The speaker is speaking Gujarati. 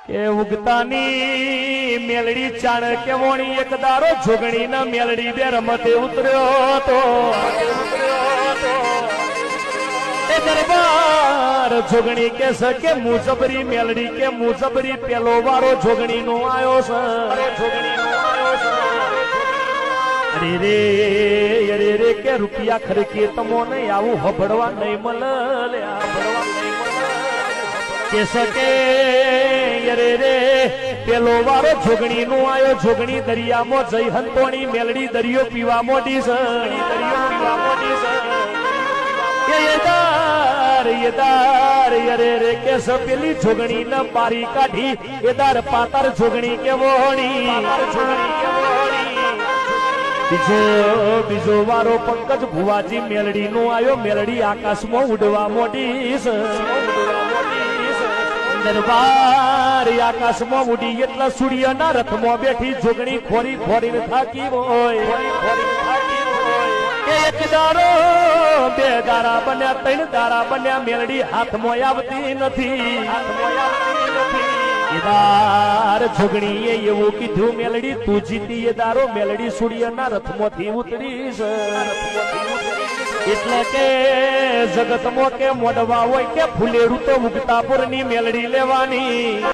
કે ઉગતાની મેલડી ચાણ કેવોણી એક દારો જોગણી ના મેલડી બે રમતે ઉતર્યો તો એ દરબાર જોગણી કે સકે મુજબરી મેલડી કે મુજબરી પેલો વારો જોગણી નો આયો છે જોગણી નો આયો છે અરે રે કે રૂપિયા ખરકી તમો નહીં આવું હબડવા નહીં મળે હબડવા નહીં મળે કે સકે અરે રે પેલો વારો જોગણી નો આયો જોગણી દરિયામાં જઈ હંતોણી મેલડી દરિયો પીવા મોડી છે દરિયો પીવા મોડી છે યદાર અરે રે કે સપેલી જોગણી ન પારી કાઢી યદાર પાતાર જોગણી કે વોણી જોગણી કે વોણી બીજો વારો પંકજ ભુવાજી મેલડી નો આયો મેલડી આકાશમાં ઉડવા મોડી છે દરબાર આકાશમાં ઉડી એટલા સૂર્યના રથમાં બેઠી જોગણી ખોરી ખોરીને થાકી હોય એક દારો બે દારા બન્યા ત્રણ દારા બન્યા મેલડી હાથમાં આવતી નથી ઈદાર જોગણીએ એવું કીધું મેલડી તું જીતી એ દારો મેલડી સૂર્યના રથમાંથી ઉતરી છે એટલે કે જગતમાં કે મોડવા હોય કે ફૂલેરું તો મુક્તાપુરની મેલડી લેવાની